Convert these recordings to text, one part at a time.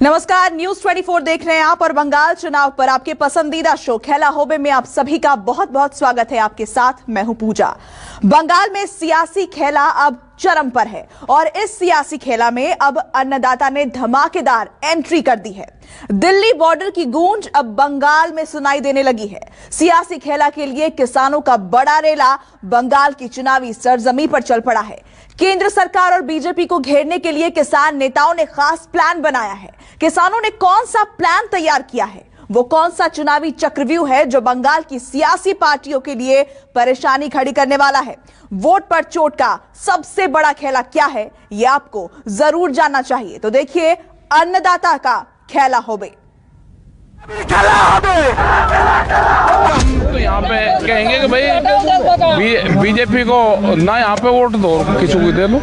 नमस्कार, न्यूज 24 देख रहे हैं आप और बंगाल चुनाव पर आपके पसंदीदा शो खेला होबे में आप सभी का बहुत बहुत स्वागत है। आपके साथ मैं हूं पूजा। बंगाल में सियासी खेला अब चरम पर है और इस सियासी खेला में अब अन्नदाता ने धमाकेदार एंट्री कर दी है। दिल्ली बॉर्डर की गूंज अब बंगाल में सुनाई देने लगी है। सियासी खेला के लिए किसानों का बड़ा रेला बंगाल की चुनावी सरजमी पर चल पड़ा है। केंद्र सरकार और बीजेपी को घेरने के लिए किसान नेताओं ने खास प्लान बनाया है। किसानों ने कौन सा प्लान तैयार किया है, वो कौन सा चुनावी चक्रव्यूह है जो बंगाल की सियासी पार्टियों के लिए परेशानी खड़ी करने वाला है। वोट पर चोट का सबसे बड़ा खेला क्या है, ये आपको जरूर जानना चाहिए। तो देखिए अन्नदाता का खेला होबे। हम तो यहाँ पे कहेंगे कि भाई बीजेपी को ना यहाँ पे वोट दो, किसी को दे लो।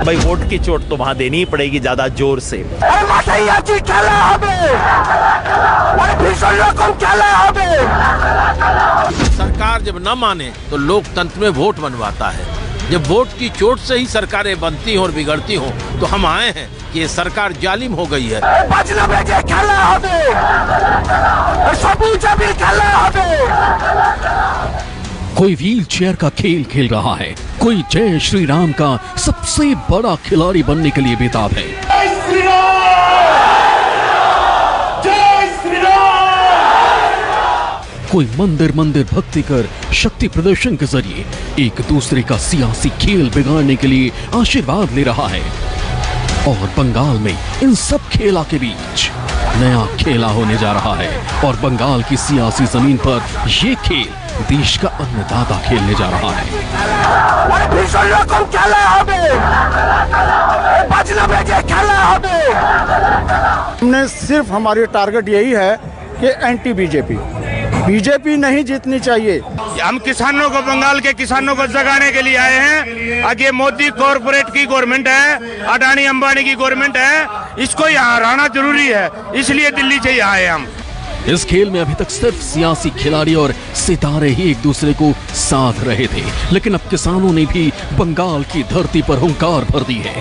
भाई वोट की चोट तो वहाँ देनी ही पड़ेगी ज्यादा जोर से। सरकार जब न माने तो लोकतंत्र में वोट बनवाता है। जब वोट की चोट से ही सरकारें बनती हो और बिगड़ती हो तो हम आए हैं कि ये सरकार जालिम हो गई है। कोई व्हील चेयर का खेल खेल रहा है, कोई जय श्री राम का सबसे बड़ा खिलाड़ी बनने के लिए बेताब है। कोई मंदिर मंदिर भक्ति कर शक्ति प्रदर्शन के जरिए एक दूसरे का सियासी खेल बिगाड़ने के लिए आशीर्वाद ले रहा है। और बंगाल में इन सब खेला के बीच नया खेला होने जा रहा है और बंगाल की सियासी जमीन पर यह खेल देश का अन्नदाता खेलने जा रहा है। हमने सिर्फ हमारी टारगेट यही है कि एंटी बीजेपी नहीं जीतनी चाहिए। हम किसानों को, बंगाल के किसानों को जगाने के लिए आए हैं। आगे मोदी कॉरपोरेट की गवर्नमेंट है, अडानी अंबानी की गवर्नमेंट है, इसको यहाँ हराना जरूरी है, इसलिए दिल्ली से यहाँ आए हम। इस खेल में अभी तक सिर्फ सियासी खिलाड़ी और सितारे ही एक दूसरे को साध रहे थे, लेकिन अब किसानों ने भी बंगाल की धरती पर हुंकार भर दी है।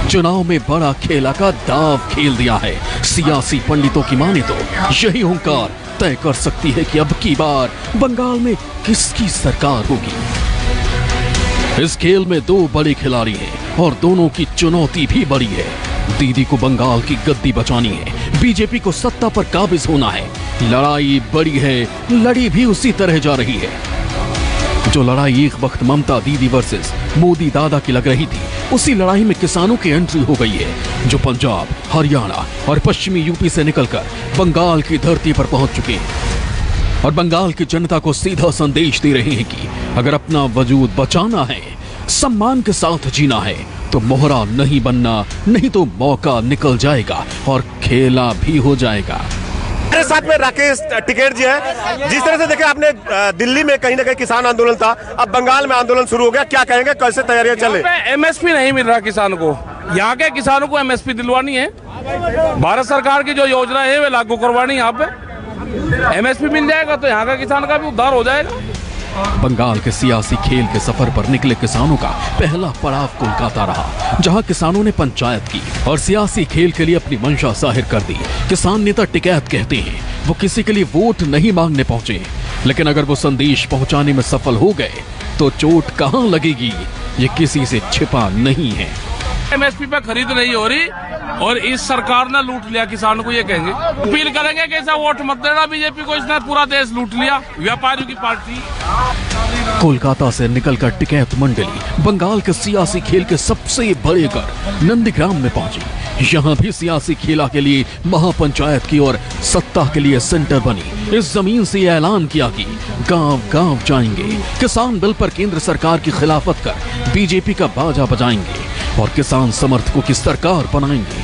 चुनाव में बड़ा खेला का दाव खेल दिया है। सियासी पंडितों की माने तो यही हुंकार तय कर सकती है कि अब की बार बंगाल में किसकी सरकार होगी। इस खेल में दो बड़े खिलाड़ी हैं और दोनों की चुनौती भी बड़ी है। दीदी को बंगाल की गद्दी बचानी है, बीजेपी को सत्ता पर काबिज होना है। लड़ाई बड़ी है, लड़ी भी उसी तरह जा रही है। जो लड़ाई एक वक्त ममता दीदी वर्सेस मोदी दादा की लग रही थी, उसी लड़ाई में किसानों की एंट्री हो गई है, जो पंजाब, हरियाणा और पश्चिमी यूपी से निकलकर बंगाल की धरती पर पहुंच चुके हैं और बंगाल की जनता को सीधा संदेश दे रहे हैं कि अगर अपना वजूद बचाना है, सम्मान के साथ जीना है, तो मोहरा नहीं बनना, नहीं तो मौका निकल जाएगा और खेला भी हो जाएगा। मेरे साथ में राकेश टिकैत जी है। जिस तरह से देखे आपने दिल्ली में कहीं ना कहीं किसान आंदोलन था, अब बंगाल में आंदोलन शुरू हो गया, क्या कहेंगे, कैसे तैयारियां चले? एमएसपी नहीं मिल रहा किसान को। यहाँ के किसानों को एमएसपी दिलवानी है, भारत सरकार की जो योजना है वे लागू करवानी। यहाँ पे एमएसपी मिल जाएगा तो यहाँ का किसान का भी उद्धार हो जाएगा। बंगाल के सियासी खेल के सफर पर निकले किसानों का पहला पड़ाव कोलकाता रहा, जहां किसानों ने पंचायत की और सियासी खेल के लिए अपनी मंशा जाहिर कर दी। किसान नेता टिकैत कहते हैं वो किसी के लिए वोट नहीं मांगने पहुंचे, लेकिन अगर वो संदेश पहुंचाने में सफल हो गए तो चोट कहां लगेगी ये किसी से छिपा नहीं है। एमएसपी पे खरीद नहीं हो रही और इस सरकार ने लूट लिया किसानों को, ये कहेंगे। अपील करेंगे कि ऐसा वोट मत देना बीजेपी को, इसने पूरा देश लूट लिया, व्यापारियों की पार्टी। कोलकाता से निकलकर टिकैत मंडली बंगाल के सियासी खेल के सबसे बड़े घर नंदीग्राम में पहुंची। यहाँ भी सियासी खेला के लिए महापंचायत की और सत्ता के लिए सेंटर बनी। इस जमीन से ऐलान किया कि गांव-गांव जाएंगे, किसान बिल पर केंद्र सरकार की खिलाफत कर बीजेपी का बाजा बजाएंगे और किसान समर्थकों की सरकार बनाएंगे।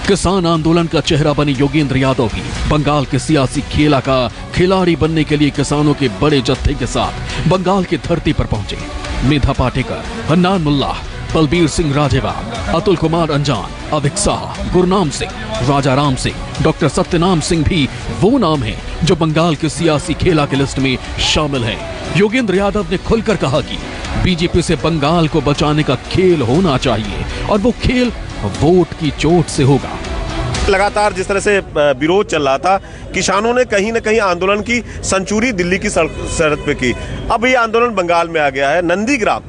किसान आंदोलन का चेहरा बने योगेंद्र यादव भी बंगाल के सियासी खेला का खिलाड़ी बनने के लिए किसानों के बड़े जत्थे के साथ बंगाल की धरती पर पहुंचे। मेधा पाटेकर, हन्नान मुल्ला, बलबीर सिंह राजेवाल, अतुल कुमार अंजान, अविक साह, गुरनाम सिंह, राजा राम सिंह, डॉक्टर सत्यनाम सिंह भी वो नाम हैं जो बंगाल के सियासी खेला की लिस्ट में शामिल हैं। योगेंद्र यादव ने खुलकर कहा कि बीजेपी से बंगाल को बचाने का खेल होना चाहिए और वो खेल वोट की चोट से होगा। लगातार जिस तरह से विरोध चल रहा था, किसानों ने कहीं न कहीं आंदोलन की सेंचुरी दिल्ली की सड़क पे की। अब ये आंदोलन बंगाल में आ गया है। नंदीग्राम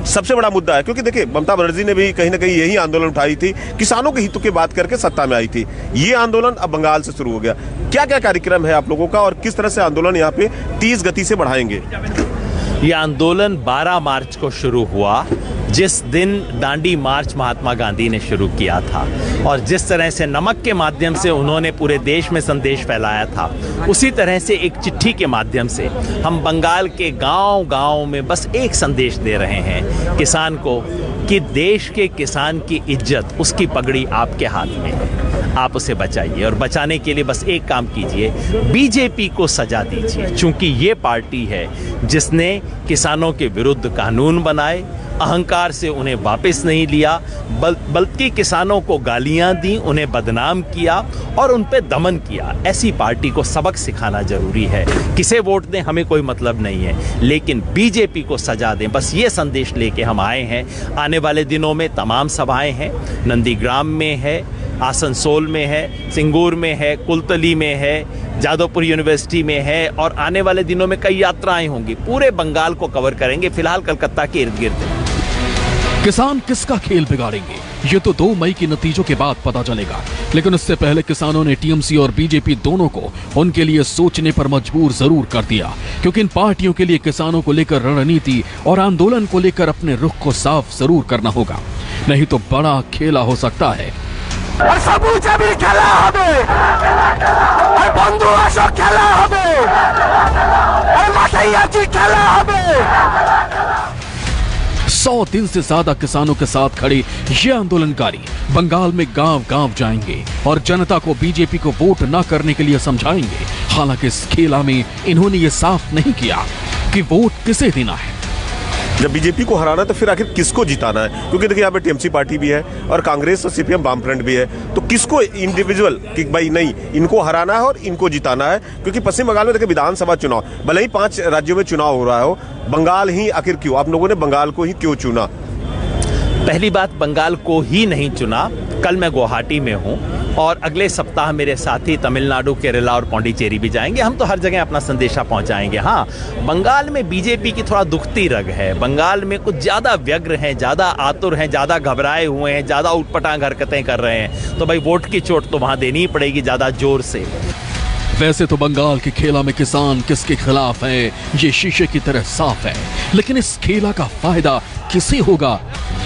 सबसे बड़ा मुद्दा है, क्योंकि देखिए ममता बनर्जी ने भी कहीं न कहीं यही आंदोलन उठाई थी, किसानों के हितों की बात करके सत्ता में आई थी। ये आंदोलन अब बंगाल से शुरू हो गया। क्या क्या कार्यक्रम है आप लोगों का और किस तरह से आंदोलन यहाँ पे तेज गति से बढ़ाएंगे? ये आंदोलन 12 मार्च को शुरू हुआ, जिस दिन दांडी मार्च महात्मा गांधी ने शुरू किया था और जिस तरह से नमक के माध्यम से उन्होंने पूरे देश में संदेश फैलाया था, उसी तरह से एक चिट्ठी के माध्यम से हम बंगाल के गांव-गांव में बस एक संदेश दे रहे हैं किसान को कि देश के किसान की इज्जत, उसकी पगड़ी आपके हाथ में है। आप उसे बचाइए और बचाने के लिए बस एक काम कीजिए, बीजेपी को सजा दीजिए, क्योंकि ये पार्टी है जिसने किसानों के विरुद्ध कानून बनाए, अहंकार से उन्हें वापस नहीं लिया, बल्कि किसानों को गालियां दी, उन्हें बदनाम किया और उन पे दमन किया। ऐसी पार्टी को सबक सिखाना जरूरी है। किसे वोट दें हमें कोई मतलब नहीं है, लेकिन बीजेपी को सजा दें, बस ये संदेश लेके हम आए हैं। आने वाले दिनों में तमाम सभाएं हैं, नंदीग्राम में है, आसनसोल में है, सिंगूर में है, कुलतली में है, जादवपुर यूनिवर्सिटी में है और आने वाले दिनों में कई यात्राएं होंगी। पूरे बंगाल को कवर करेंगे, फिलहाल कलकत्ता के इर्द गिर्द। किसान किसका खेल बिगाड़ेंगे ये तो 2 मई के नतीजों के बाद पता चलेगा, लेकिन इससे पहले किसानों ने टीएमसी और बीजेपी दोनों को उनके लिए सोचने पर मजबूर जरूर कर दिया, क्योंकि इन पार्टियों के लिए किसानों को लेकर रणनीति और आंदोलन को लेकर अपने रुख को साफ जरूर करना होगा, नहीं तो बड़ा खेला हो सकता है। सौ दिन से ज्यादा किसानों के साथ खड़े ये आंदोलनकारी बंगाल में गांव-गांव जाएंगे और जनता को बीजेपी को वोट न करने के लिए समझाएंगे। हालांकि इस खेला में इन्होंने ये साफ नहीं किया कि वोट किसे देना है। जब बीजेपी को हराना तो फिर आखिर किसको जिताना है? क्योंकि देखिए यहाँ पे टीएमसी पार्टी भी है और कांग्रेस और सीपीएम वामफ्रंट भी है, तो किसको इंडिविजुअल कि भाई नहीं इनको हराना है और इनको जिताना है? क्योंकि पश्चिम बंगाल में देखिए विधानसभा चुनाव, भले ही 5 राज्यों में चुनाव हो रहा हो, बंगाल ही आखिर क्यों? आप लोगों ने बंगाल को ही क्यों चुना? पहली बात, बंगाल को ही नहीं चुना। कल मैं गुवाहाटी में हूँ और अगले सप्ताह मेरे साथी तमिलनाडु, केरला और पौंडीचेरी भी जाएंगे। हम तो हर जगह अपना संदेशा पहुंचाएंगे। हाँ, बंगाल में बीजेपी की थोड़ा दुखती रग है। बंगाल में कुछ ज़्यादा व्यग्र हैं, ज़्यादा आतुर हैं, ज़्यादा घबराए हुए हैं, ज़्यादा उटपटांग हरकतें कर रहे हैं, तो भाई वोट की चोट तो वहाँ देनी ही पड़ेगी ज़्यादा जोर से। वैसे तो बंगाल के खेला में किसान किसके खिलाफ है ये शीशे की तरह साफ है, लेकिन इस खेला का फायदा किसे होगा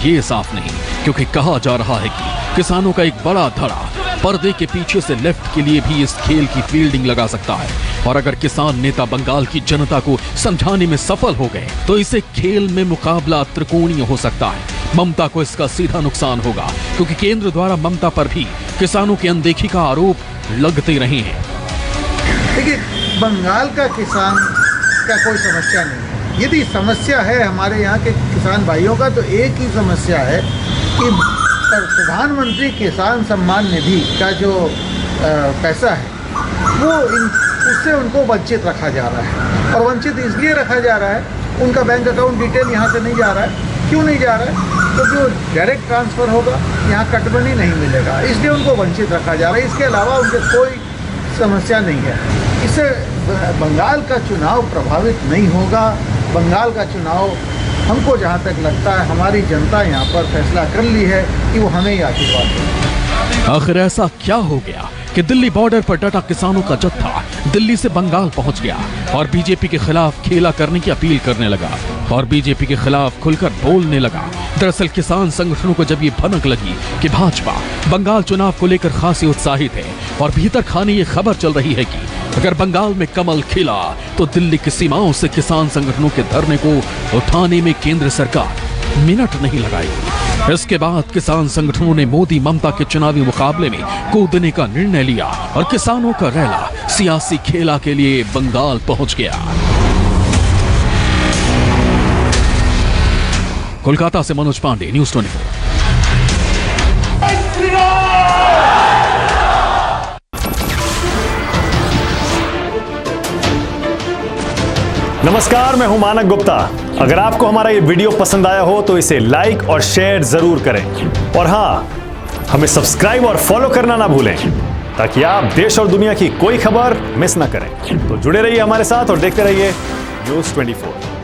ये साफ नहीं, क्योंकि कहा जा रहा है कि किसानों का एक बड़ा धड़ा पर्दे के पीछे से लेफ्ट के लिए भी इस खेल की फील्डिंग लगा सकता है। और अगर किसान नेता बंगाल की जनता को समझाने में सफल हो गए तो इसे खेल में मुकाबला त्रिकोणीय हो सकता है। ममता को इसका सीधा नुकसान होगा, क्योंकि केंद्र द्वारा ममता पर भी किसानों की अनदेखी का आरोप लगते रहे हैं। देखिए, बंगाल का किसान का कोई समस्या नहीं है। यदि समस्या है हमारे यहाँ के किसान भाइयों का, तो एक ही समस्या है कि प्रधानमंत्री किसान सम्मान निधि का जो पैसा है वो उससे उनको वंचित रखा जा रहा है। और वंचित इसलिए रखा जा रहा है, उनका बैंक अकाउंट डिटेल यहाँ से नहीं जा रहा है। क्यों नहीं जा रहा है? तो जो डायरेक्ट ट्रांसफ़र होगा यहाँ कटबनी नहीं मिलेगा, इसलिए उनको वंचित रखा जा रहा है। इसके अलावा उनके कोई समस्या नहीं है। इससे बंगाल का चुनाव प्रभावित नहीं होगा। बंगाल का चुनाव हमको जहाँ तक लगता है हमारी जनता यहाँ पर फैसला कर ली है कि वो हमें ही आशीर्वाद देगी। आखिर ऐसा क्या हो गया कि दिल्ली बॉर्डर पर डटा किसानों का जत्था दिल्ली से बंगाल पहुंच गया और बीजेपी के खिलाफ खेला करने की अपील करने लगा और बीजेपी के खिलाफ खुलकर बोलने लगा? दरअसल किसान संगठनों को जब ये भनक लगी कि भाजपा बंगाल चुनाव को लेकर खासी उत्साहित है और भीतर खाने ये खबर चल रही है कि अगर बंगाल में कमल खिला तो दिल्ली की सीमाओं से किसान संगठनों के धरने को उठाने में केंद्र सरकार मिनट नहीं लगाई। इसके बाद किसान संगठनों ने मोदी ममता के चुनावी मुकाबले में कूदने का निर्णय लिया और किसानों का रैला सियासी खेला के लिए बंगाल पहुंच गया। कोलकाता से मनोज पांडे, न्यूज़ 24। नमस्कार, मैं हूं मानक गुप्ता। अगर आपको हमारा ये वीडियो पसंद आया हो तो इसे लाइक और शेयर जरूर करें, और हां, हमें सब्सक्राइब और फॉलो करना ना भूलें ताकि आप देश और दुनिया की कोई खबर मिस ना करें। तो जुड़े रहिए हमारे साथ और देखते रहिए न्यूज़ 24।